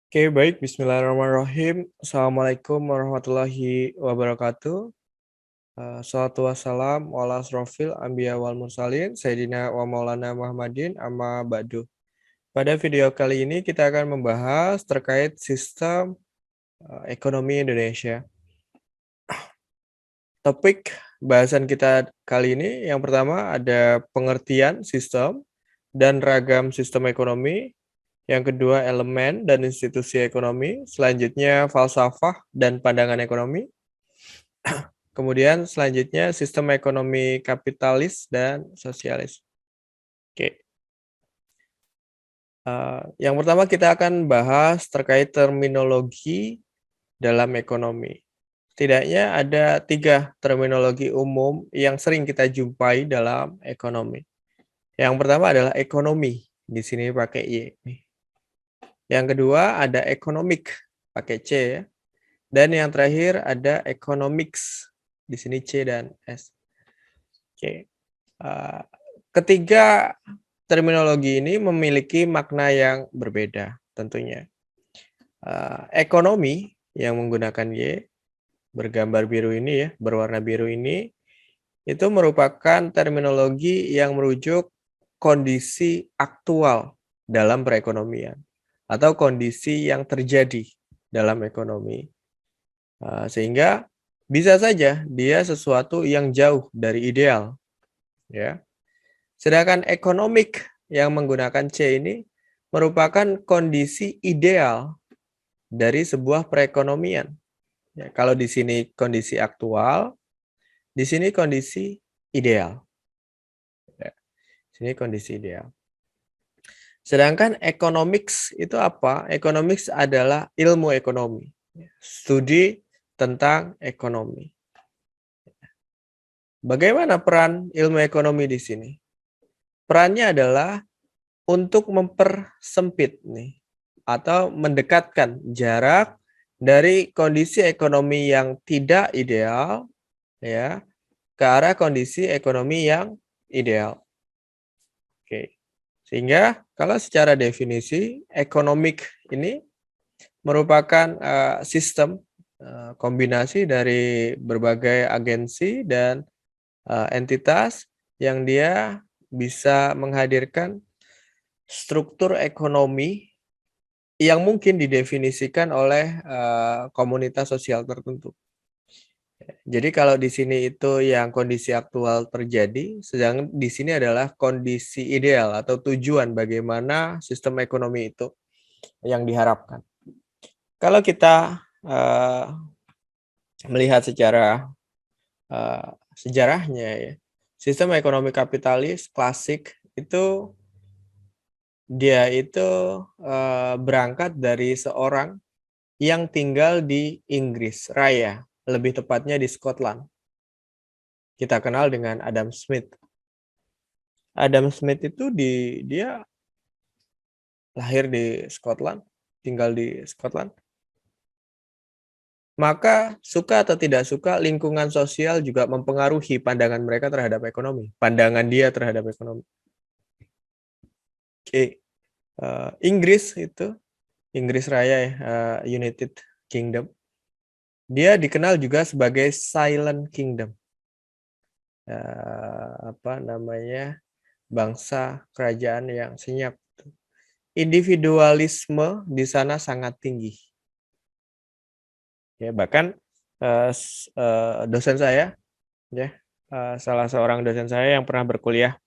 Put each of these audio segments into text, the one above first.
Oke, baik. Bismillahirrahmanirrahim. Assalamualaikum warahmatullahi wabarakatuh. Salatu wassalam ala asrofil anbiya wal mursalin, Sayyidina wa maulana Muhammadin, amma ba'du. Pada video kali ini kita akan membahas terkait sistem ekonomi Indonesia. Topik bahasan kita kali ini yang pertama ada pengertian sistem dan ragam sistem ekonomi. Yang kedua, elemen dan institusi ekonomi. Selanjutnya, falsafah dan pandangan ekonomi. Kemudian selanjutnya, sistem ekonomi kapitalis dan sosialis. Oke. Yang pertama kita akan bahas terkait terminologi dalam ekonomi. Setidaknya ada 3 terminologi umum yang sering kita jumpai dalam ekonomi. Yang pertama adalah ekonomi. Di sini pakai Y. Yang kedua ada economic, pakai C ya. Dan yang terakhir ada economics, di sini C dan S. Oke. Ketiga terminologi ini memiliki makna yang berbeda tentunya. Ekonomi yang menggunakan Y, bergambar biru ini ya, berwarna biru ini, itu merupakan terminologi yang merujuk kondisi aktual dalam perekonomian atau kondisi yang terjadi dalam ekonomi. Sehingga bisa saja dia sesuatu yang jauh dari ideal, ya. Sedangkan ekonomik yang menggunakan C ini merupakan kondisi ideal dari sebuah perekonomian. Ya, kalau di sini kondisi aktual, di sini kondisi ideal. Ya, sini kondisi ideal. Sedangkan economics itu apa? Economics adalah ilmu ekonomi, studi tentang ekonomi. Bagaimana peran ilmu ekonomi di sini? Perannya adalah untuk mempersempit nih atau mendekatkan jarak dari kondisi ekonomi yang tidak ideal ya ke arah kondisi ekonomi yang ideal. Oke. Sehingga kalau secara definisi ekonomik ini merupakan sistem kombinasi dari berbagai agensi dan entitas yang dia bisa menghadirkan struktur ekonomi yang mungkin didefinisikan oleh komunitas sosial tertentu. Jadi kalau di sini itu yang kondisi aktual terjadi, sedang di sini adalah kondisi ideal atau tujuan bagaimana sistem ekonomi itu yang diharapkan. Kalau kita melihat secara sejarahnya ya, sistem ekonomi kapitalis klasik itu dia itu berangkat dari seorang yang tinggal di Inggris Raya, lebih tepatnya di Scotland. Kita kenal dengan Adam Smith. Adam Smith itu dia lahir di Scotland, tinggal di Scotland. Maka suka atau tidak suka lingkungan sosial juga mempengaruhi pandangan mereka terhadap ekonomi, pandangan dia terhadap ekonomi. Oke, Inggris itu, Inggris Raya ya, United Kingdom. Dia dikenal juga sebagai Silent Kingdom. Bangsa kerajaan yang senyap. Individualisme di sana sangat tinggi. Ya, bahkan dosen saya, ya, salah seorang dosen saya yang pernah berkuliah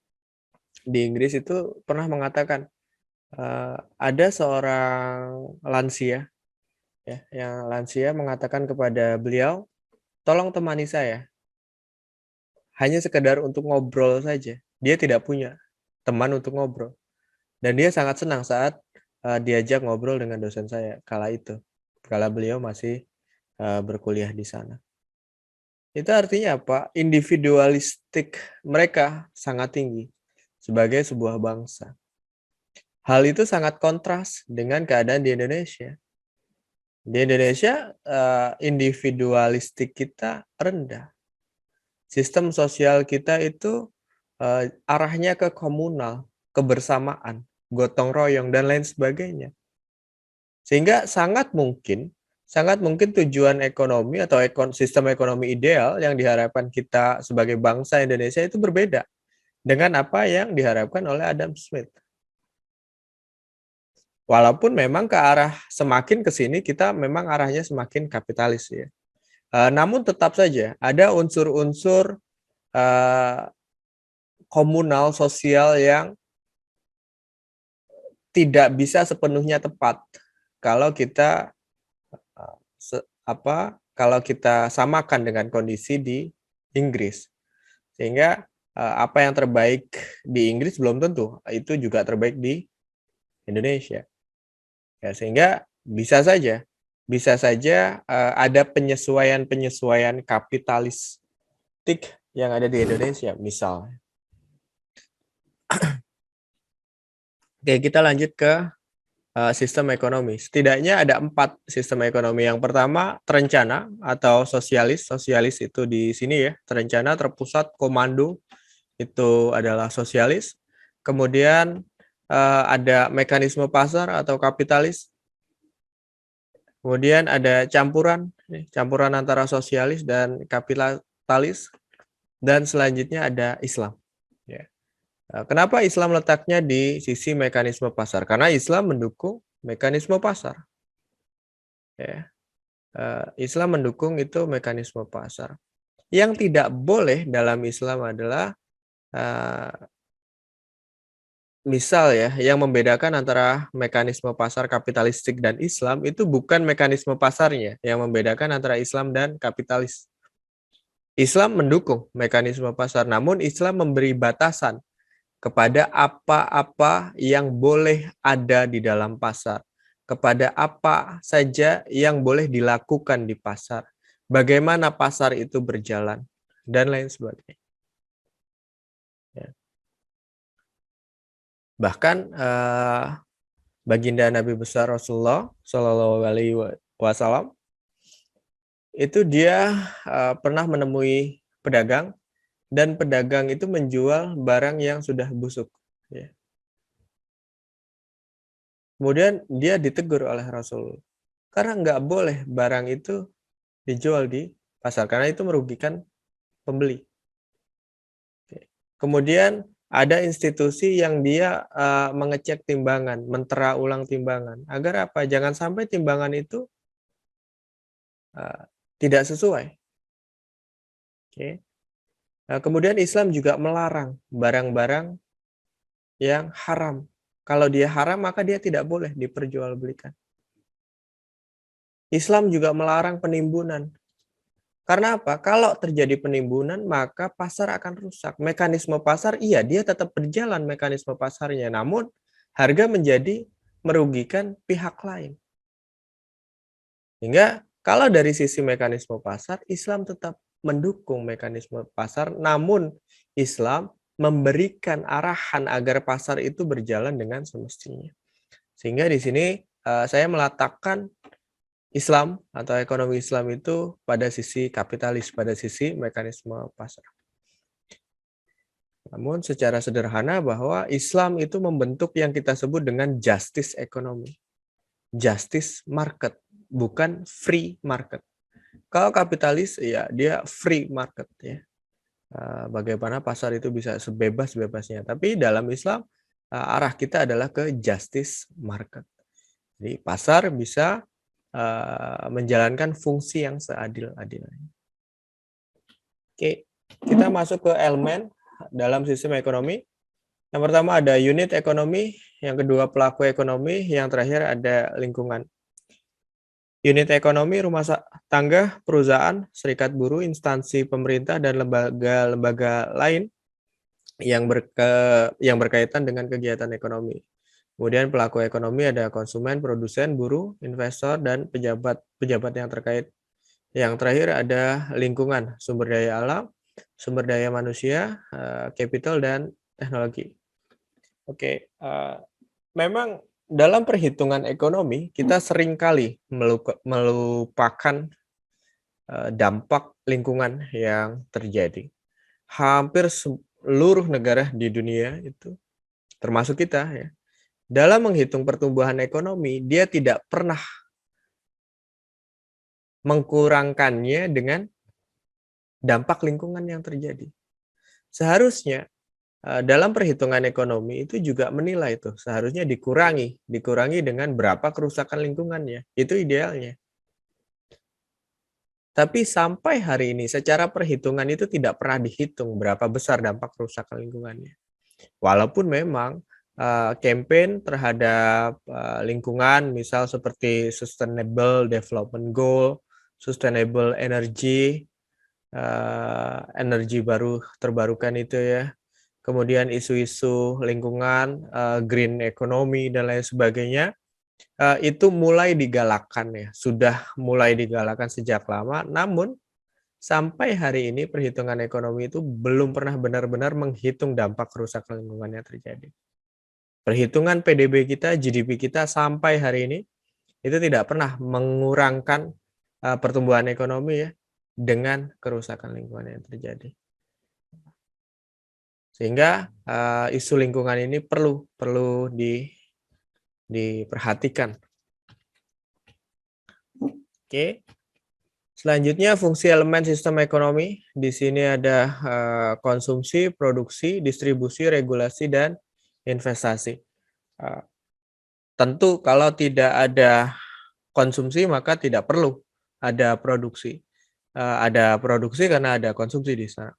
di Inggris itu pernah mengatakan ada seorang lansia, ya, yang lansia mengatakan kepada beliau, tolong temani saya, hanya sekedar untuk ngobrol saja. Dia tidak punya teman untuk ngobrol. Dan dia sangat senang saat diajak ngobrol dengan dosen saya kala itu, kala beliau masih berkuliah di sana. Itu artinya apa? Individualistik mereka sangat tinggi sebagai sebuah bangsa. Hal itu sangat kontras dengan keadaan di Indonesia. Di Indonesia individualistik kita rendah. Sistem sosial kita itu arahnya ke komunal, kebersamaan, gotong royong dan lain sebagainya. Sehingga sangat mungkin tujuan ekonomi atau sistem ekonomi ideal yang diharapkan kita sebagai bangsa Indonesia itu berbeda dengan apa yang diharapkan oleh Adam Smith. Walaupun memang ke arah semakin ke sini kita memang arahnya semakin kapitalis ya. Namun tetap saja ada unsur-unsur komunal sosial yang tidak bisa sepenuhnya tepat kalau kita kalau kita samakan dengan kondisi di Inggris. Sehingga apa yang terbaik di Inggris belum tentu itu juga terbaik di Indonesia. Ya, sehingga bisa saja ada penyesuaian-penyesuaian kapitalistik yang ada di Indonesia, misal. Oke, kita lanjut ke sistem ekonomi. Setidaknya ada 4 sistem ekonomi. Yang pertama, terencana atau sosialis. Sosialis itu di sini ya, terencana, terpusat, komando, itu adalah sosialis. Kemudian ada mekanisme pasar atau kapitalis. Kemudian ada campuran antara sosialis dan kapitalis. Dan selanjutnya ada Islam. Ya. Kenapa Islam letaknya di sisi mekanisme pasar? Karena Islam mendukung mekanisme pasar. Ya. Islam mendukung itu mekanisme pasar. Yang tidak boleh dalam Islam adalah misal ya, yang membedakan antara mekanisme pasar kapitalistik dan Islam itu bukan mekanisme pasarnya yang membedakan antara Islam dan kapitalis. Islam mendukung mekanisme pasar, namun Islam memberi batasan kepada apa-apa yang boleh ada di dalam pasar, kepada apa saja yang boleh dilakukan di pasar, bagaimana pasar itu berjalan, dan lain sebagainya. Ya. Bahkan baginda Nabi besar Rasulullah Shallallahu Alaihi Wasallam itu dia pernah menemui pedagang. Dan pedagang itu menjual barang yang sudah busuk. Ya. Kemudian dia ditegur oleh Rasul. Karena nggak boleh barang itu dijual di pasar. Karena itu merugikan pembeli. Kemudian ada institusi yang dia mengecek timbangan, mentera ulang timbangan. Agar apa? Jangan sampai timbangan itu tidak sesuai. Oke. Nah, kemudian Islam juga melarang barang-barang yang haram. Kalau dia haram, maka dia tidak boleh diperjualbelikan. Islam juga melarang penimbunan. Karena apa? Kalau terjadi penimbunan, maka pasar akan rusak. Mekanisme pasar, iya, dia tetap berjalan mekanisme pasarnya. Namun, harga menjadi merugikan pihak lain. Hingga kalau dari sisi mekanisme pasar, Islam tetap mendukung mekanisme pasar, namun Islam memberikan arahan agar pasar itu berjalan dengan semestinya. Sehingga di sini saya meletakkan Islam atau ekonomi Islam itu pada sisi kapitalis, pada sisi mekanisme pasar. Namun secara sederhana bahwa Islam itu membentuk yang kita sebut dengan justice ekonomi. Justice market, bukan free market. Kalau kapitalis, ya dia free market ya. Bagaimana pasar itu bisa sebebas-bebasnya. Tapi dalam Islam arah kita adalah ke justice market. Jadi pasar bisa menjalankan fungsi yang seadil-adilnya. Oke, kita masuk ke elemen dalam sistem ekonomi. Yang pertama ada unit ekonomi, yang kedua pelaku ekonomi, yang terakhir ada lingkungan. Unit ekonomi, rumah tangga, perusahaan, serikat buruh, instansi pemerintah, dan lembaga-lembaga lain yang berkaitan dengan kegiatan ekonomi. Kemudian pelaku ekonomi ada konsumen, produsen, buruh, investor, dan pejabat yang terkait. Yang terakhir ada lingkungan, sumber daya alam, sumber daya manusia, capital, dan teknologi. Oke, memang dalam perhitungan ekonomi, kita seringkali melupakan dampak lingkungan yang terjadi. Hampir seluruh negara di dunia itu, termasuk kita, ya, dalam menghitung pertumbuhan ekonomi, dia tidak pernah mengkurangkannya dengan dampak lingkungan yang terjadi. Seharusnya dalam perhitungan ekonomi itu juga menilai tuh, seharusnya dikurangi dengan berapa kerusakan lingkungannya, itu idealnya. Tapi sampai hari ini secara perhitungan itu tidak pernah dihitung berapa besar dampak kerusakan lingkungannya. Walaupun memang, campaign terhadap, lingkungan misal seperti Sustainable Development Goal, Sustainable Energy, energi baru terbarukan itu ya, kemudian isu-isu lingkungan, green economy dan lain sebagainya, itu mulai digalakkan ya, sudah mulai digalakkan sejak lama, namun sampai hari ini perhitungan ekonomi itu belum pernah benar-benar menghitung dampak kerusakan lingkungan yang terjadi. Perhitungan PDB kita, GDP kita sampai hari ini itu tidak pernah mengurangkan pertumbuhan ekonomi ya dengan kerusakan lingkungan yang terjadi. Sehingga isu lingkungan ini perlu diperhatikan. Oke. Selanjutnya fungsi elemen sistem ekonomi. Di sini ada konsumsi, produksi, distribusi, regulasi, dan investasi. Tentu kalau tidak ada konsumsi maka tidak perlu ada produksi. Ada produksi karena ada konsumsi di sana.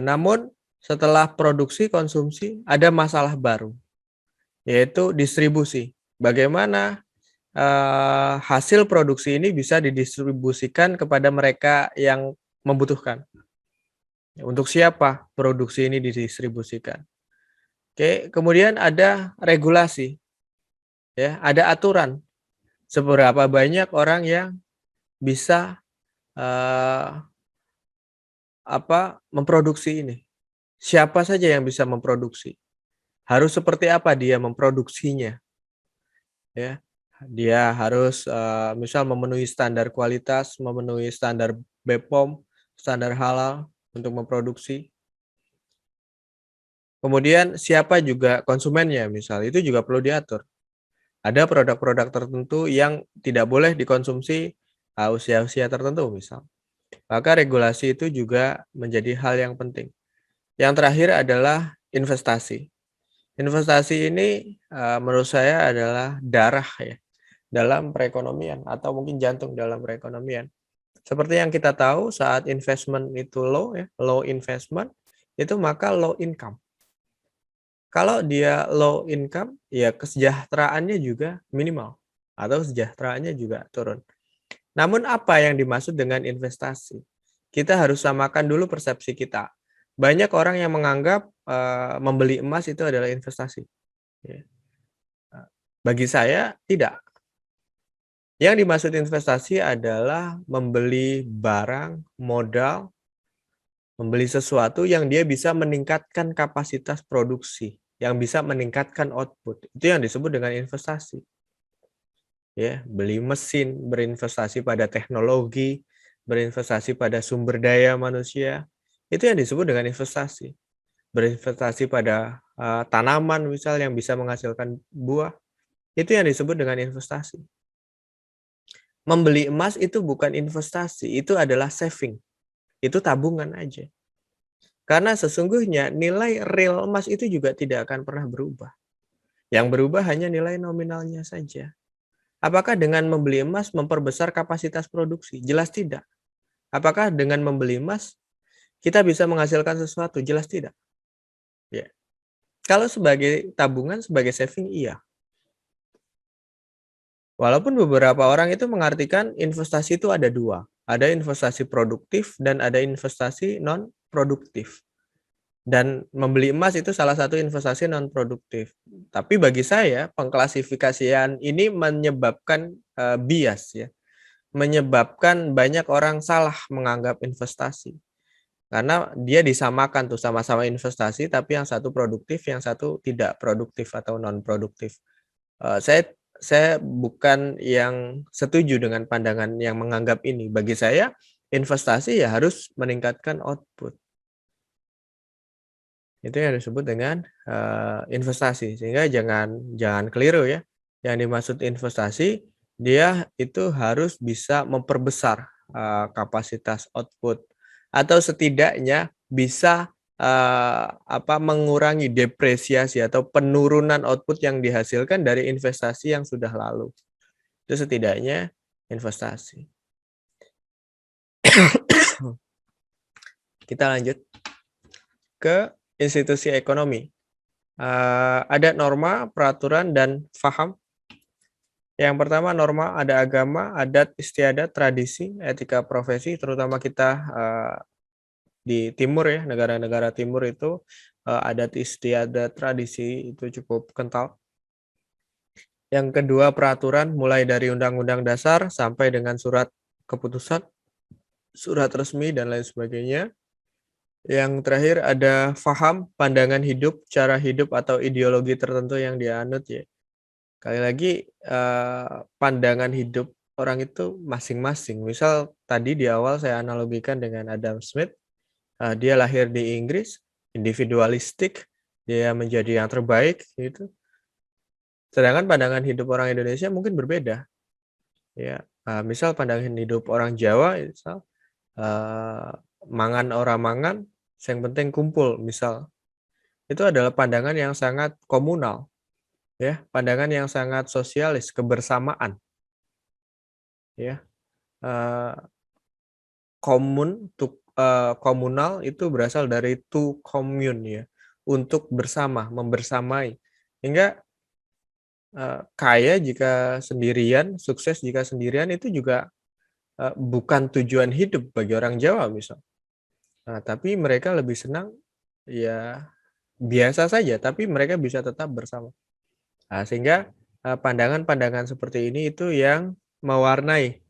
Namun setelah produksi konsumsi ada masalah baru, yaitu distribusi. Bagaimana hasil produksi ini bisa didistribusikan kepada mereka yang membutuhkan. Untuk siapa produksi ini didistribusikan? Oke, kemudian ada regulasi, ya, ada aturan. Seberapa banyak orang yang bisa memproduksi ini? Siapa saja yang bisa memproduksi? Harus seperti apa dia memproduksinya? Ya, dia harus misal memenuhi standar kualitas, memenuhi standar BPOM, standar halal untuk memproduksi. Kemudian siapa juga konsumennya misal, itu juga perlu diatur. Ada produk-produk tertentu yang tidak boleh dikonsumsi usia-usia tertentu misal. Maka regulasi itu juga menjadi hal yang penting. Yang terakhir adalah investasi. Investasi ini menurut saya adalah darah ya dalam perekonomian atau mungkin jantung dalam perekonomian. Seperti yang kita tahu saat investment itu low ya, low investment itu maka low income. Kalau dia low income ya kesejahteraannya juga minimal atau kesejahteraannya juga turun. Namun apa yang dimaksud dengan investasi? Kita harus samakan dulu persepsi kita. Banyak orang yang menganggap membeli emas itu adalah investasi. Ya. Bagi saya tidak. Yang dimaksud investasi adalah membeli barang, modal, membeli sesuatu yang dia bisa meningkatkan kapasitas produksi, yang bisa meningkatkan output. Itu yang disebut dengan investasi. Ya, beli mesin, berinvestasi pada teknologi, berinvestasi pada sumber daya manusia, itu yang disebut dengan investasi. Berinvestasi pada tanaman misal yang bisa menghasilkan buah, itu yang disebut dengan investasi. Membeli emas itu bukan investasi, itu adalah saving. Itu tabungan aja. Karena sesungguhnya nilai real emas itu juga tidak akan pernah berubah. Yang berubah hanya nilai nominalnya saja. Apakah dengan membeli emas memperbesar kapasitas produksi? Jelas tidak. Apakah dengan membeli emas kita bisa menghasilkan sesuatu? Jelas tidak. Ya. Kalau sebagai tabungan, sebagai saving, iya. Walaupun beberapa orang itu mengartikan investasi itu ada dua. Ada investasi produktif dan ada investasi non-produktif. Dan membeli emas itu salah satu investasi non-produktif. Tapi bagi saya, pengklasifikasian ini menyebabkan bias ya. Menyebabkan banyak orang salah menganggap investasi. Karena dia disamakan tuh sama-sama investasi, tapi yang satu produktif, yang satu tidak produktif atau non-produktif. Saya bukan yang setuju dengan pandangan yang menganggap ini. Bagi saya, investasi ya harus meningkatkan output. Itu yang disebut dengan investasi. Sehingga jangan keliru ya. Yang dimaksud investasi, dia itu harus bisa memperbesar kapasitas output atau setidaknya bisa mengurangi depresiasi atau penurunan output yang dihasilkan dari investasi yang sudah lalu. Itu setidaknya investasi. Kita lanjut ke institusi ekonomi. Ada norma, peraturan, dan faham. Yang pertama norma, ada agama, adat, istiadat, tradisi, etika profesi, terutama kita di timur ya, negara-negara timur itu adat istiadat tradisi itu cukup kental. Yang kedua peraturan, mulai dari undang-undang dasar sampai dengan surat keputusan, surat resmi, dan lain sebagainya. Yang terakhir ada faham, pandangan hidup, cara hidup, atau ideologi tertentu yang dianut ya. Sekali lagi pandangan hidup orang itu masing-masing. Misal tadi di awal saya analogikan dengan Adam Smith, dia lahir di Inggris, individualistik, dia menjadi yang terbaik gitu. Sedangkan pandangan hidup orang Indonesia mungkin berbeda. Ya, misal pandangan hidup orang Jawa, misal mangan ora mangan, yang penting kumpul, misal. Itu adalah pandangan yang sangat komunal, ya, pandangan yang sangat sosialis, kebersamaan, ya. Komunal itu berasal dari to commune ya, untuk bersama, membersamai. Hingga kaya jika sendirian, sukses jika sendirian itu juga bukan tujuan hidup bagi orang Jawa misal. Tapi mereka lebih senang ya biasa saja, tapi mereka bisa tetap bersama. Sehingga pandangan-pandangan seperti ini itu yang mewarnai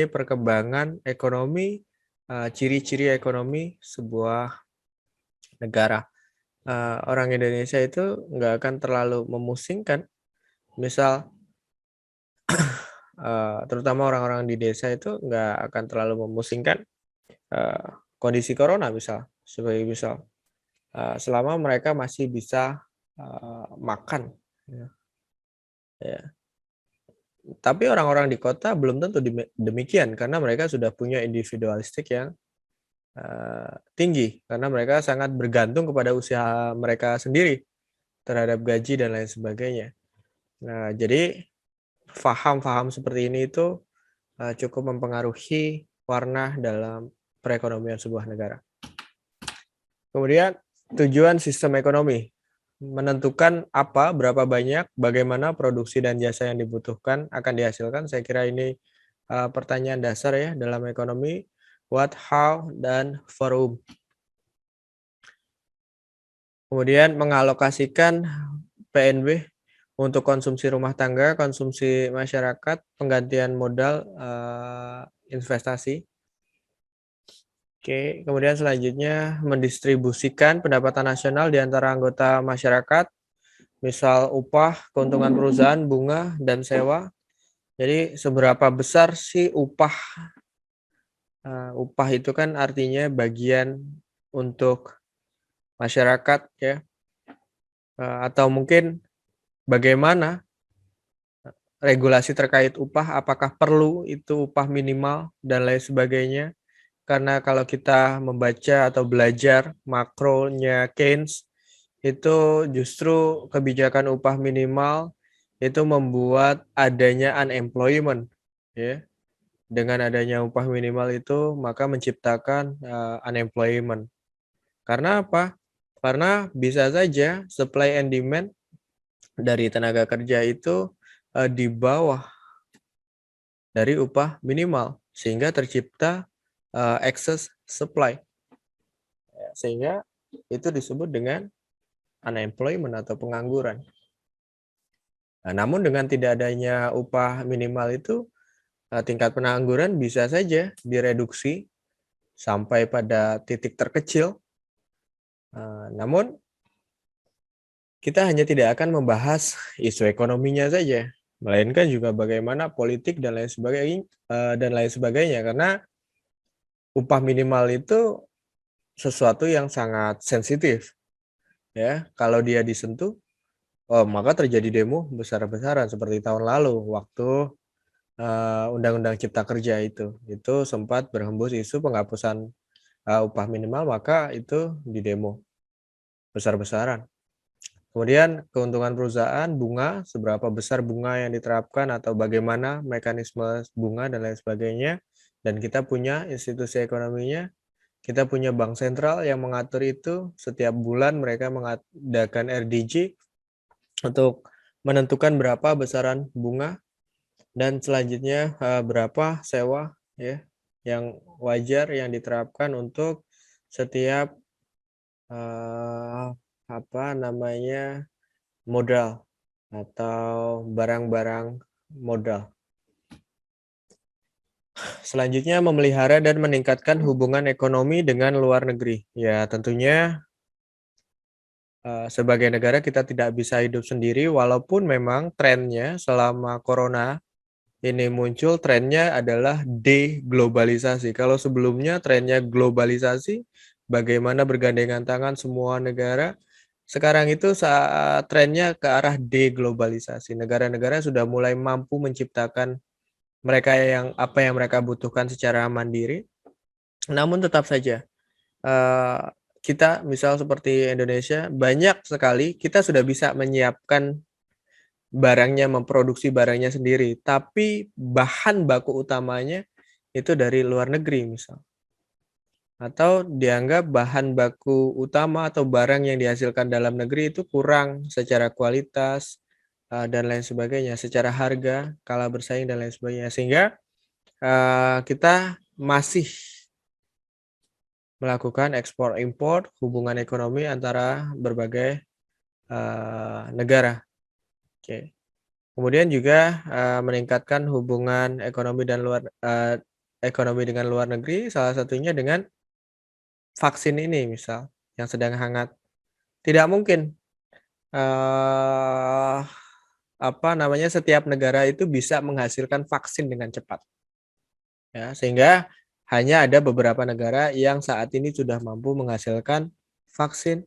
perkembangan ekonomi, ciri-ciri ekonomi sebuah negara. Orang Indonesia itu nggak akan terlalu memusingkan, misal terutama orang-orang di desa itu nggak akan terlalu memusingkan kondisi corona misal, sebagai misal, selama mereka masih bisa makan, ya. Tapi orang-orang di kota belum tentu demikian, karena mereka sudah punya individualistik yang tinggi, karena mereka sangat bergantung kepada usaha mereka sendiri terhadap gaji dan lain sebagainya. Nah, jadi faham-faham seperti ini itu cukup mempengaruhi warna dalam perekonomian sebuah negara. Kemudian tujuan sistem ekonomi menentukan apa, berapa banyak, bagaimana produksi dan jasa yang dibutuhkan akan dihasilkan. Saya kira ini pertanyaan dasar ya dalam ekonomi. What, how, dan for whom. Kemudian mengalokasikan PNB untuk konsumsi rumah tangga, konsumsi masyarakat, penggantian modal, investasi. Oke, kemudian selanjutnya mendistribusikan pendapatan nasional di antara anggota masyarakat, misal upah, keuntungan perusahaan, bunga, dan sewa. Jadi seberapa besar sih upah? Upah itu kan artinya bagian untuk masyarakat ya, atau mungkin bagaimana regulasi terkait upah, apakah perlu itu upah minimal dan lain sebagainya. Karena kalau kita membaca atau belajar makronya Keynes, itu justru kebijakan upah minimal itu membuat adanya unemployment ya. Dengan adanya upah minimal itu maka menciptakan unemployment. Karena apa? Karena bisa saja supply and demand dari tenaga kerja itu di bawah dari upah minimal, sehingga tercipta excess supply. Sehingga itu disebut dengan unemployment atau pengangguran. Namun dengan tidak adanya upah minimal itu, tingkat pengangguran bisa saja direduksi sampai pada titik terkecil. Namun kita hanya tidak akan membahas isu ekonominya saja, melainkan juga bagaimana politik dan lain sebagainya, karena upah minimal itu sesuatu yang sangat sensitif, ya. Kalau dia disentuh, oh maka terjadi demo besar-besaran seperti tahun lalu waktu, Undang-Undang Cipta Kerja itu sempat berhembus isu penghapusan, upah minimal, maka itu didemo besar-besaran. Kemudian keuntungan perusahaan, bunga, seberapa besar bunga yang diterapkan atau bagaimana mekanisme bunga dan lain sebagainya, dan kita punya institusi ekonominya, kita punya bank sentral yang mengatur itu, setiap bulan mereka mengadakan RDJ untuk menentukan berapa besaran bunga dan selanjutnya, berapa sewa ya yang wajar yang diterapkan untuk setiap, eee, apa namanya, modal atau barang-barang modal. Selanjutnya memelihara dan meningkatkan hubungan ekonomi dengan luar negeri. Ya tentunya, sebagai negara kita tidak bisa hidup sendiri walaupun memang trennya selama corona ini muncul, trennya adalah deglobalisasi. Kalau sebelumnya trennya globalisasi, bagaimana bergandengan tangan semua negara, sekarang itu trennya ke arah deglobalisasi. Negara-negara sudah mulai mampu menciptakan apa yang mereka butuhkan secara mandiri, namun tetap saja, eee, kita misal seperti Indonesia, banyak sekali kita sudah bisa menyiapkan barangnya, memproduksi barangnya sendiri, tapi bahan baku utamanya itu dari luar negeri misal, atau dianggap bahan baku utama atau barang yang dihasilkan dalam negeri itu kurang secara kualitas, dan lain sebagainya, secara harga, kalah bersaing dan lain sebagainya. Sehingga, kita masih melakukan ekspor impor, hubungan ekonomi antara berbagai, negara, oke. Kemudian juga, meningkatkan hubungan ekonomi dengan luar negeri, salah satunya dengan vaksin ini misal, yang sedang hangat. Tidak mungkin, eee, apa namanya, setiap negara itu bisa menghasilkan vaksin dengan cepat, ya. Sehingga hanya ada beberapa negara yang saat ini sudah mampu menghasilkan vaksin.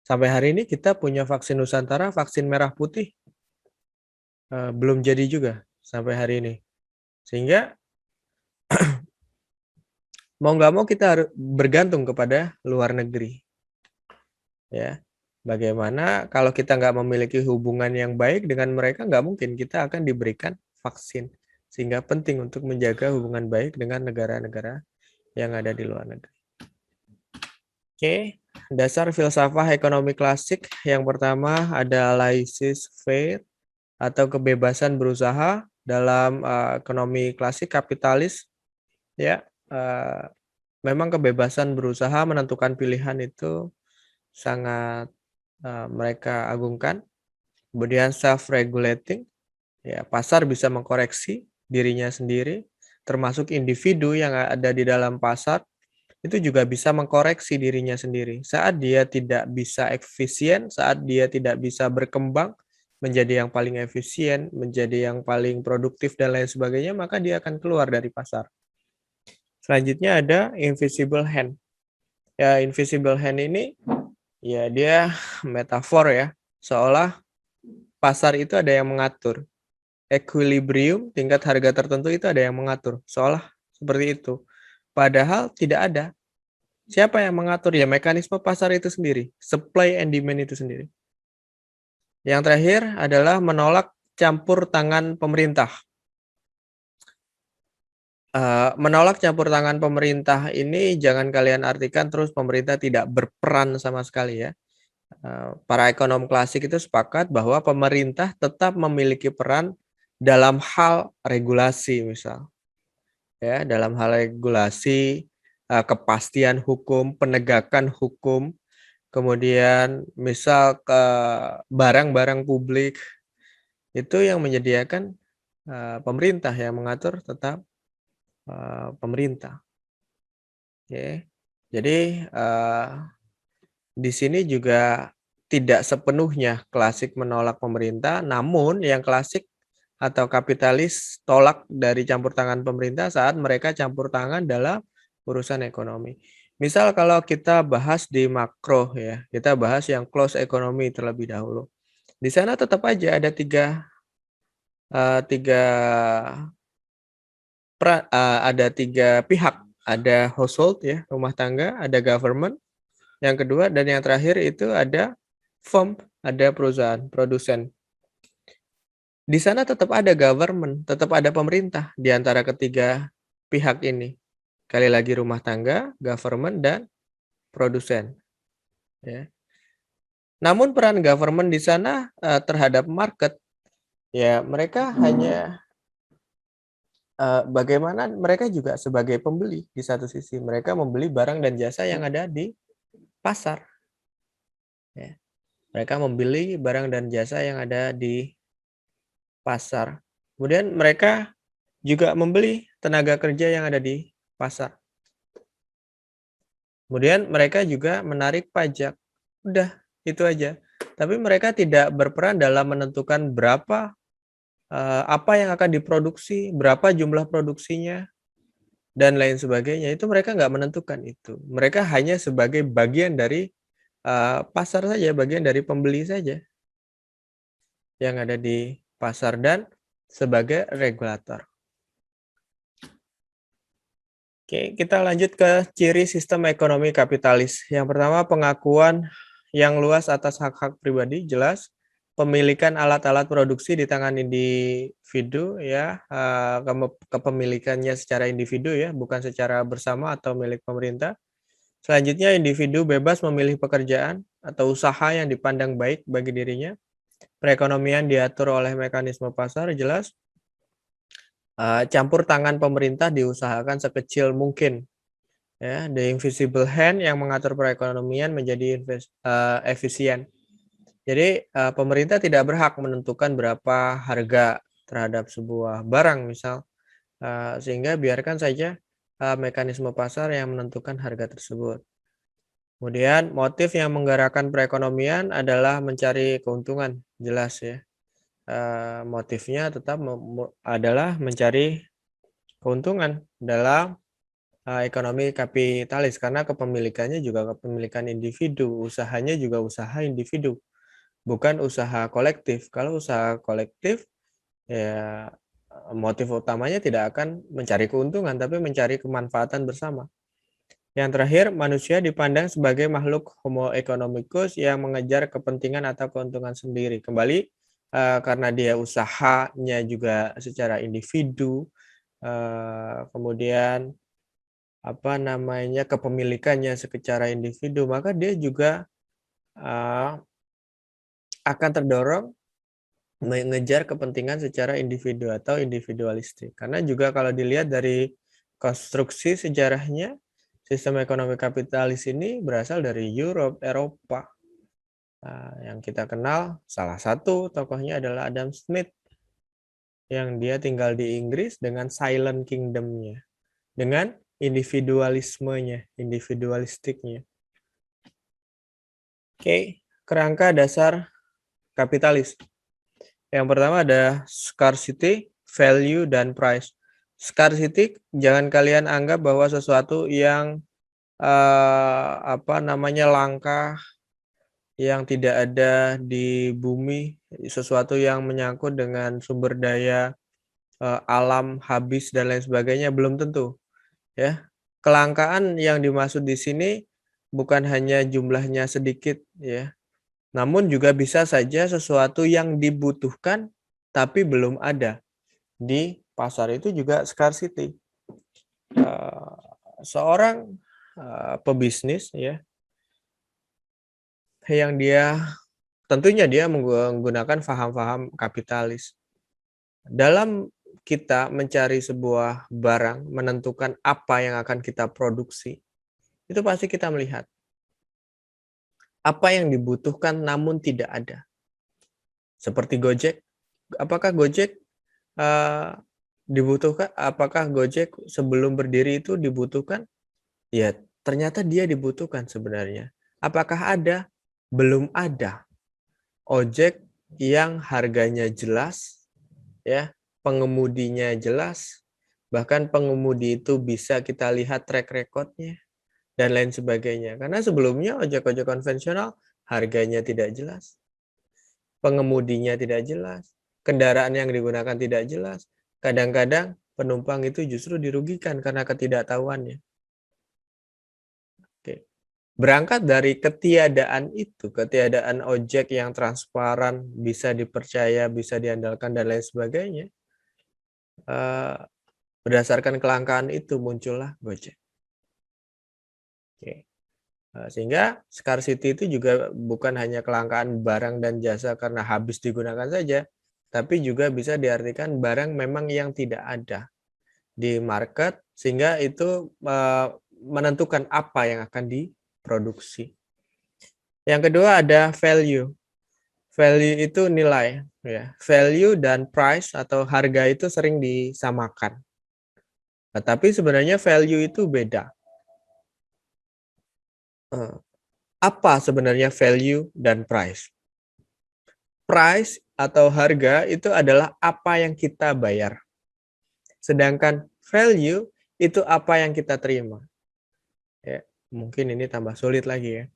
Sampai hari ini kita punya vaksin Nusantara, vaksin merah putih, belum jadi juga sampai hari ini. Sehingga mau nggak mau kita harus bergantung kepada luar negeri, ya. Bagaimana kalau kita nggak memiliki hubungan yang baik dengan mereka, nggak mungkin kita akan diberikan vaksin. Sehingga penting untuk menjaga hubungan baik dengan negara-negara yang ada di luar negeri. Oke, dasar filsafat ekonomi klasik yang pertama ada laissez-faire atau kebebasan berusaha dalam, ekonomi klasik kapitalis, ya. Eee, Memang kebebasan berusaha menentukan pilihan itu sangat, mereka agungkan. Kemudian self-regulating, ya pasar bisa mengkoreksi dirinya sendiri, termasuk individu yang ada di dalam pasar, itu juga bisa mengkoreksi dirinya sendiri. Saat dia tidak bisa efisien, saat dia tidak bisa berkembang menjadi yang paling efisien, menjadi yang paling produktif dan lain sebagainya, maka dia akan keluar dari pasar. Selanjutnya ada invisible hand. Ya, invisible hand ini ya dia metafor ya, seolah pasar itu ada yang mengatur. Equilibrium, tingkat harga tertentu itu ada yang mengatur, seolah seperti itu. Padahal tidak ada. Siapa yang mengatur? Ya mekanisme pasar itu sendiri, supply and demand itu sendiri. Yang terakhir adalah menolak campur tangan pemerintah. Menolak campur tangan pemerintah ini jangan kalian artikan terus pemerintah tidak berperan sama sekali ya. Para ekonom klasik itu sepakat bahwa pemerintah tetap memiliki peran dalam hal regulasi misal, ya, dalam hal regulasi, kepastian hukum, penegakan hukum, kemudian misal ke barang-barang publik, itu yang menyediakan, pemerintah, yang mengatur tetap, pemerintah, oke. Jadi, di sini juga tidak sepenuhnya klasik menolak pemerintah, namun yang klasik atau kapitalis tolak dari campur tangan pemerintah saat mereka campur tangan dalam urusan ekonomi. Misal kalau kita bahas di makro ya, kita bahas yang close economy terlebih dahulu. Di sana tetap aja ada tiga ada 3 pihak, ada household ya, rumah tangga, ada government, yang kedua dan yang terakhir itu ada firm, ada perusahaan, produsen. Di sana tetap ada government, tetap ada pemerintah di antara ketiga pihak ini. Sekali lagi rumah tangga, government, dan produsen, ya. Namun peran government di sana, terhadap market, ya mereka hanya, bagaimana mereka juga sebagai pembeli di satu sisi, mereka membeli barang dan jasa yang ada di pasar, ya. Mereka membeli barang dan jasa yang ada di pasar. Kemudian mereka juga membeli tenaga kerja yang ada di pasar. Kemudian mereka juga menarik pajak. Udah, itu aja. Tapi mereka tidak berperan dalam menentukan apa yang akan diproduksi, berapa jumlah produksinya, dan lain sebagainya. Itu mereka nggak menentukan itu. Mereka hanya sebagai bagian dari pasar saja, bagian dari pembeli saja yang ada di pasar dan sebagai regulator. Oke, kita lanjut ke ciri sistem ekonomi kapitalis. Yang pertama, pengakuan yang luas atas hak-hak pribadi, jelas. Pemilikan alat-alat produksi di tangan individu, ya, kepemilikannya secara individu, ya, bukan secara bersama atau milik pemerintah. Selanjutnya, individu bebas memilih pekerjaan atau usaha yang dipandang baik bagi dirinya. Perekonomian diatur oleh mekanisme pasar, jelas. Campur tangan pemerintah diusahakan sekecil mungkin. Ya, the invisible hand yang mengatur perekonomian menjadi efisien. Jadi pemerintah tidak berhak menentukan berapa harga terhadap sebuah barang misal, sehingga biarkan saja mekanisme pasar yang menentukan harga tersebut. Kemudian motif yang menggerakkan perekonomian adalah mencari keuntungan, jelas ya. Motifnya tetap adalah mencari keuntungan dalam ekonomi kapitalis karena kepemilikannya juga kepemilikan individu, usahanya juga usaha individu, bukan usaha kolektif. Kalau usaha kolektif, ya motif utamanya tidak akan mencari keuntungan, tapi mencari kemanfaatan bersama. Yang terakhir, manusia dipandang sebagai makhluk homo economicus yang mengejar kepentingan atau keuntungan sendiri. Kembali, karena dia usahanya juga secara individu, kemudian kepemilikannya secara individu, maka dia juga akan terdorong mengejar kepentingan secara individu atau individualistik. Karena juga kalau dilihat dari konstruksi sejarahnya, sistem ekonomi kapitalis ini berasal dari Eropa. Yang kita kenal salah satu tokohnya adalah Adam Smith, yang dia tinggal di Inggris dengan Silent Kingdom-nya, dengan individualismenya, individualistiknya. Oke, kerangka dasar kapitalis. Yang pertama ada scarcity, value, dan price. Scarcity, jangan kalian anggap bahwa sesuatu yang langka, yang tidak ada di bumi, sesuatu yang menyangkut dengan sumber daya alam habis dan lain sebagainya, belum tentu. Ya, kelangkaan yang dimaksud di sini bukan hanya jumlahnya sedikit, ya, namun juga bisa saja sesuatu yang dibutuhkan tapi belum ada di pasar, itu juga scarcity. Seorang pebisnis, ya, yang tentunya dia menggunakan paham-paham kapitalis. Dalam kita mencari sebuah barang, menentukan apa yang akan kita produksi, itu pasti kita melihat apa yang dibutuhkan namun tidak ada. Seperti Gojek, apakah Gojek dibutuhkan? Apakah Gojek sebelum berdiri itu dibutuhkan? Ya, ternyata dia dibutuhkan sebenarnya. Apakah ada? Belum ada ojek yang harganya jelas, ya, pengemudinya jelas, bahkan pengemudi itu bisa kita lihat track record-nya, dan lain sebagainya. Karena sebelumnya ojek-ojek konvensional harganya tidak jelas, pengemudinya tidak jelas, kendaraan yang digunakan tidak jelas. Kadang-kadang penumpang itu justru dirugikan karena ketidaktahuannya. Oke. Berangkat dari ketiadaan itu, ketiadaan ojek yang transparan, bisa dipercaya, bisa diandalkan, dan lain sebagainya, eh, berdasarkan kelangkaan itu muncullah Gojek. Oke. Sehingga scarcity itu juga bukan hanya kelangkaan barang dan jasa karena habis digunakan saja, tapi juga bisa diartikan barang memang yang tidak ada di market, sehingga itu menentukan apa yang akan diproduksi. Yang kedua ada value. Value itu nilai, ya. Value dan price atau harga itu sering disamakan. Nah, tapi sebenarnya value itu beda. Apa sebenarnya value dan price? Price atau harga itu adalah apa yang kita bayar. Sedangkan value itu apa yang kita terima. Ya, mungkin ini tambah sulit lagi ya.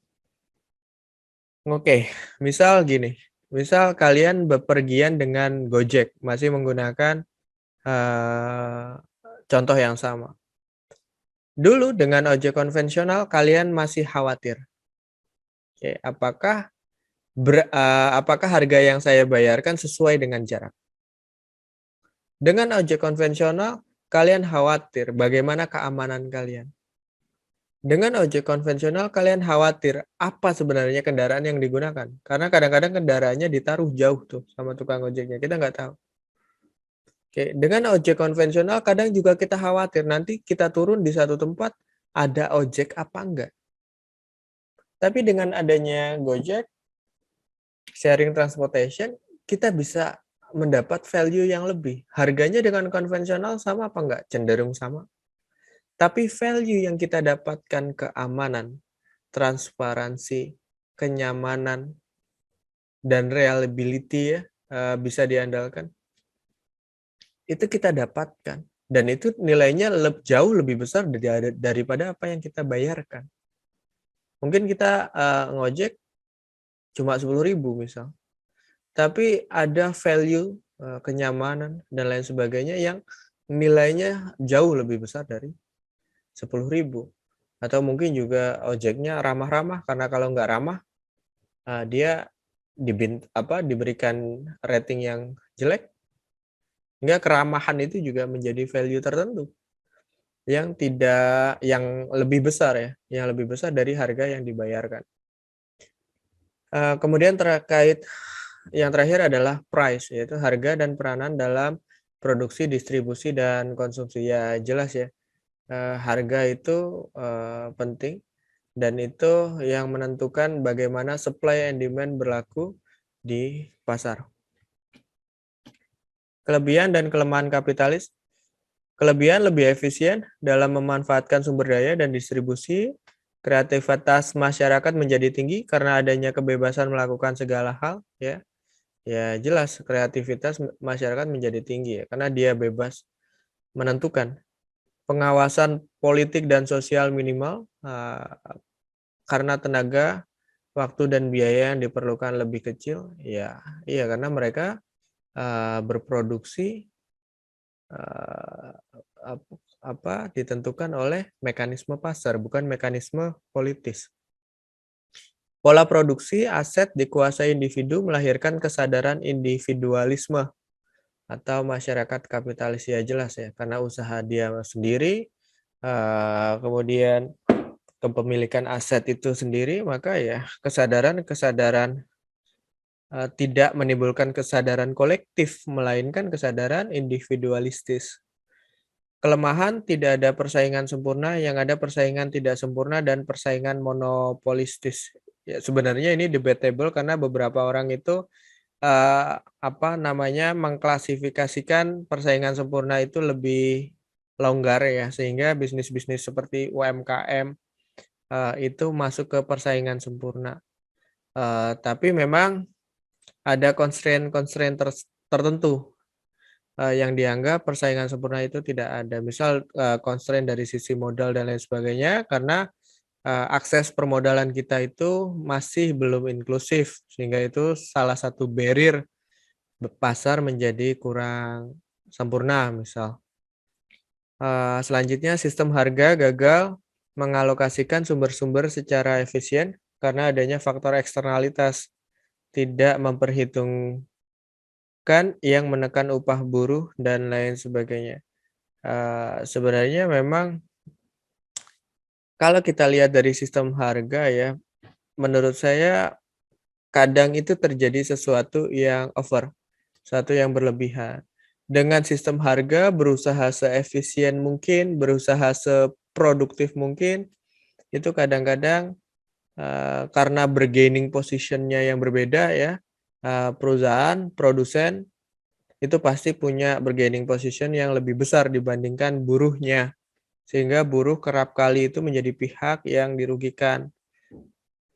Oke, misal gini. Misal kalian bepergian dengan Gojek, masih menggunakan contoh yang sama. Dulu dengan ojek konvensional kalian masih khawatir. Oke, apakah harga yang saya bayarkan sesuai dengan jarak? Dengan ojek konvensional, kalian khawatir bagaimana keamanan kalian. Dengan ojek konvensional, kalian khawatir apa sebenarnya kendaraan yang digunakan. Karena kadang-kadang kendaraannya ditaruh jauh tuh sama tukang ojeknya, kita nggak tahu. Oke, dengan ojek konvensional kadang juga kita khawatir nanti kita turun di satu tempat ada ojek apa enggak. Tapi dengan adanya Gojek, sharing transportation, kita bisa mendapat value yang lebih. Harganya dengan konvensional sama apa enggak? Cenderung sama. Tapi value yang kita dapatkan keamanan, transparansi, kenyamanan, dan reliability ya, bisa diandalkan. Itu kita dapatkan. Dan itu nilainya jauh lebih besar daripada apa yang kita bayarkan. Mungkin kita ngojek cuma 10.000 misal. Tapi ada value, kenyamanan, dan lain sebagainya yang nilainya jauh lebih besar dari 10.000. Atau mungkin juga ojeknya ramah-ramah, karena kalau nggak ramah, dia diberikan rating yang jelek, hingga keramahan itu juga menjadi value tertentu yang lebih besar ya, yang lebih besar dari harga yang dibayarkan. Kemudian terkait yang terakhir adalah price, yaitu harga dan peranan dalam produksi, distribusi, dan konsumsi. Ya jelas ya, harga itu penting, dan itu yang menentukan bagaimana supply and demand berlaku di pasar. Kelebihan dan kelemahan kapitalis. Kelebihan lebih efisien dalam memanfaatkan sumber daya dan distribusi. Kreativitas masyarakat menjadi tinggi karena adanya kebebasan melakukan segala hal, ya. Ya jelas kreativitas masyarakat menjadi tinggi ya, karena dia bebas menentukan. Pengawasan politik dan sosial minimal, karena tenaga, waktu, dan biaya yang diperlukan lebih kecil. Ya, iya karena mereka berproduksi ditentukan oleh mekanisme pasar, bukan mekanisme politis. Pola produksi aset dikuasai individu melahirkan kesadaran individualisme atau masyarakat kapitalis. Ya jelas ya, karena usaha dia sendiri, kemudian kepemilikan aset itu sendiri, maka ya kesadaran tidak menimbulkan kesadaran kolektif, melainkan kesadaran individualistis. Kelemahan, tidak ada persaingan sempurna, yang ada persaingan tidak sempurna dan persaingan monopolistis. Ya, sebenarnya ini debatable karena beberapa orang itu mengklasifikasikan persaingan sempurna itu lebih longgar ya, sehingga bisnis-bisnis seperti UMKM itu masuk ke persaingan sempurna. Tapi memang ada constraint tertentu yang dianggap persaingan sempurna itu tidak ada. Misal constraint dari sisi modal dan lain sebagainya, karena akses permodalan kita itu masih belum inklusif, sehingga itu salah satu barrier pasar menjadi kurang sempurna misal. Selanjutnya sistem harga gagal mengalokasikan sumber-sumber secara efisien karena adanya faktor eksternalitas, tidak memperhitungkan yang menekan upah buruh dan lain sebagainya. Sebenarnya memang kalau kita lihat dari sistem harga ya, menurut saya kadang itu terjadi sesuatu yang over, sesuatu yang berlebihan. Dengan sistem harga berusaha seefisien mungkin, berusaha seproduktif mungkin, itu kadang-kadang karena bargaining position-nya yang berbeda ya, perusahaan, produsen itu pasti punya bargaining position yang lebih besar dibandingkan buruhnya. Sehingga buruh kerap kali itu menjadi pihak yang dirugikan.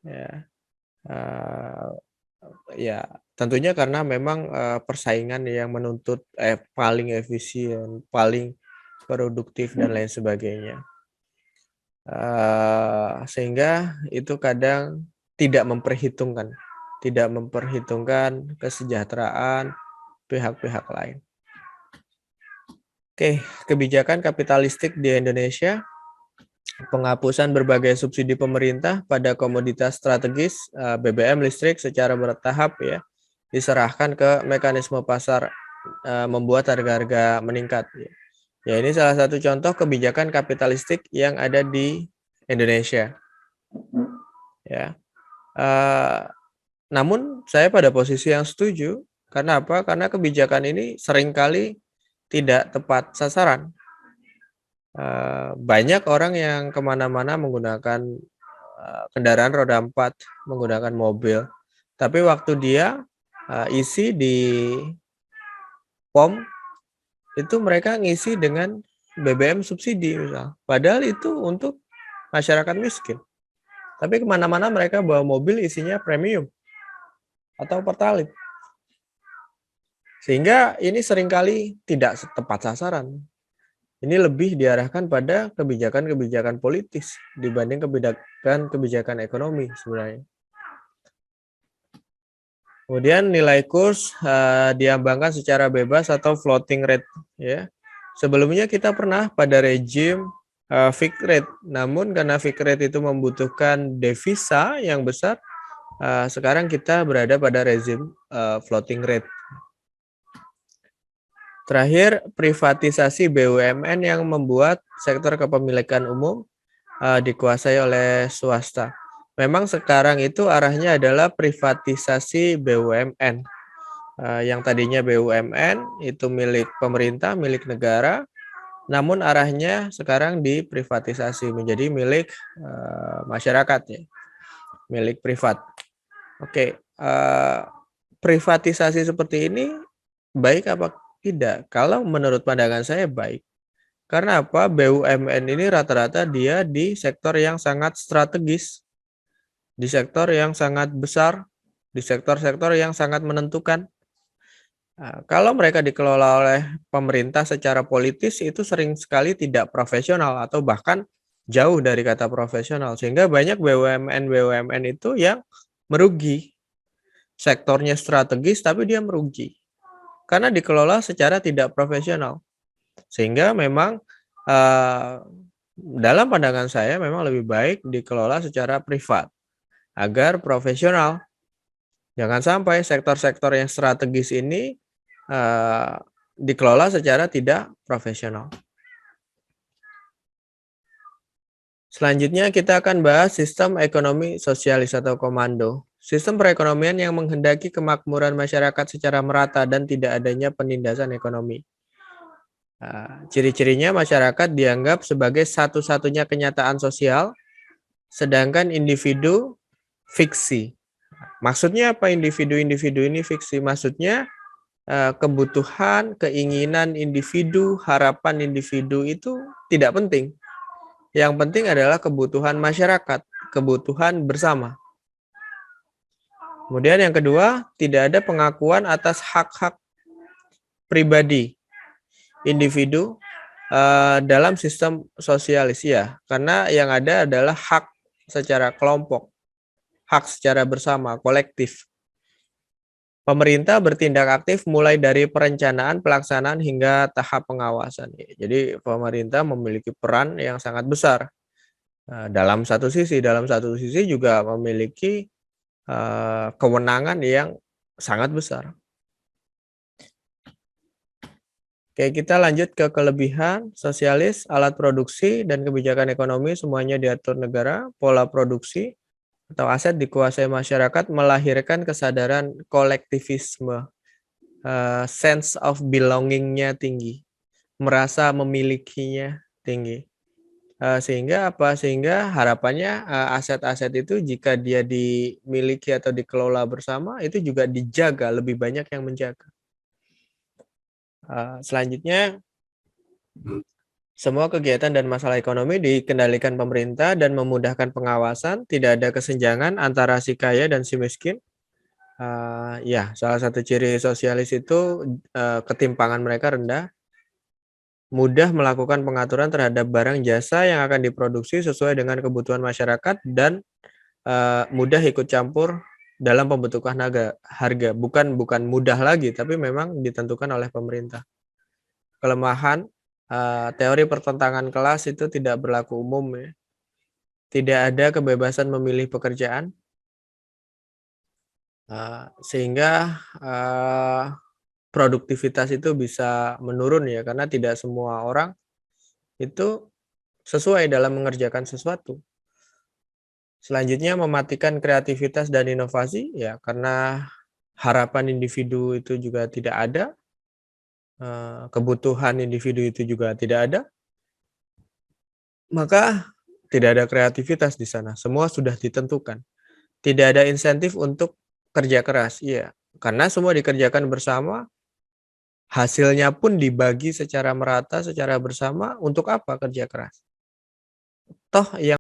Ya, ya tentunya karena memang persaingan yang menuntut paling efisien, paling produktif dan lain sebagainya. Sehingga itu kadang tidak memperhitungkan kesejahteraan pihak-pihak lain. Oke, kebijakan kapitalistik di Indonesia, penghapusan berbagai subsidi pemerintah pada komoditas strategis BBM listrik secara bertahap ya, diserahkan ke mekanisme pasar, membuat harga-harga meningkat. Ya, ini salah satu contoh kebijakan kapitalistik yang ada di Indonesia. Ya, namun saya pada posisi yang setuju. Karena apa? Karena kebijakan ini seringkali tidak tepat sasaran. Banyak orang yang kemana-mana menggunakan kendaraan roda 4, menggunakan mobil. Tapi waktu dia isi di pom, itu mereka ngisi dengan BBM subsidi misal. Padahal itu untuk masyarakat miskin. Tapi kemana-mana mereka bawa mobil isinya premium atau pertalite. Sehingga ini seringkali tidak tepat sasaran. Ini lebih diarahkan pada kebijakan-kebijakan politis dibanding kebijakan ekonomi sebenarnya. Kemudian nilai kurs diambangkan secara bebas atau floating rate ya. Sebelumnya kita pernah pada rejim fixed rate, namun karena fixed rate itu membutuhkan devisa yang besar, sekarang kita berada pada rezim floating rate. Terakhir, privatisasi BUMN yang membuat sektor kepemilikan umum dikuasai oleh swasta. Memang sekarang itu arahnya adalah privatisasi BUMN. Yang tadinya BUMN itu milik pemerintah, milik negara, namun arahnya sekarang diprivatisasi menjadi milik masyarakat ya, milik privat. Oke, privatisasi seperti ini baik apa tidak? Kalau menurut pandangan saya baik. Karena apa? BUMN ini rata-rata dia di sektor yang sangat strategis, di sektor yang sangat besar, di sektor-sektor yang sangat menentukan. Kalau mereka dikelola oleh pemerintah secara politis itu sering sekali tidak profesional atau bahkan jauh dari kata profesional. Sehingga banyak BUMN itu yang merugi. Sektornya strategis tapi dia merugi. Karena dikelola secara tidak profesional. Sehingga memang dalam pandangan saya memang lebih baik dikelola secara privat agar profesional. Jangan sampai sektor-sektor yang strategis ini dikelola secara tidak profesional. Selanjutnya kita akan bahas sistem ekonomi sosialis atau komando. Sistem perekonomian yang menghendaki kemakmuran masyarakat secara merata dan tidak adanya penindasan ekonomi. Ciri-cirinya masyarakat dianggap sebagai satu-satunya kenyataan sosial, sedangkan individu fiksi. Maksudnya apa individu-individu ini fiksi? Maksudnya kebutuhan, keinginan individu, harapan individu itu tidak penting. Yang penting adalah kebutuhan masyarakat, kebutuhan bersama. Kemudian yang kedua, tidak ada pengakuan atas hak-hak pribadi individu dalam sistem sosialis ya, karena yang ada adalah hak secara kelompok, hak secara bersama, kolektif. Pemerintah bertindak aktif mulai dari perencanaan, pelaksanaan, hingga tahap pengawasan. Jadi pemerintah memiliki peran yang sangat besar, dalam satu sisi juga memiliki, kewenangan yang sangat besar. Oke, kita lanjut ke kelebihan, sosialis, alat produksi, dan kebijakan ekonomi semuanya diatur negara, pola produksi atau aset dikuasai masyarakat melahirkan kesadaran kolektivisme, sense of belonging-nya tinggi, merasa memilikinya tinggi. Sehingga apa? Sehingga harapannya, aset-aset itu jika dia dimiliki atau dikelola bersama, itu juga dijaga, lebih banyak yang menjaga. Selanjutnya, semua kegiatan dan masalah ekonomi dikendalikan pemerintah dan memudahkan pengawasan, tidak ada kesenjangan antara si kaya dan si miskin. Ya, salah satu ciri sosialis itu, ketimpangan mereka rendah, mudah melakukan pengaturan terhadap barang jasa yang akan diproduksi sesuai dengan kebutuhan masyarakat dan, mudah ikut campur dalam pembentukan harga. Bukan mudah lagi, tapi memang ditentukan oleh pemerintah. Kelemahan, teori pertentangan kelas itu tidak berlaku umum ya. Tidak ada kebebasan memilih pekerjaan, sehingga, produktivitas itu bisa menurun ya, karena tidak semua orang itu sesuai dalam mengerjakan sesuatu. Selanjutnya mematikan kreativitas dan inovasi, ya karena harapan individu itu juga tidak ada, kebutuhan individu itu juga tidak ada, maka tidak ada kreativitas di sana, semua sudah ditentukan. Tidak ada insentif untuk kerja keras, iya, karena semua dikerjakan bersama, hasilnya pun dibagi secara merata, secara bersama, untuk apa kerja keras? Toh yang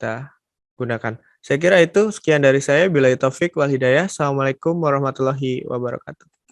kita gunakan. Saya kira itu sekian dari saya. Billahi taufik wal hidayah. Assalamualaikum warahmatullahi wabarakatuh.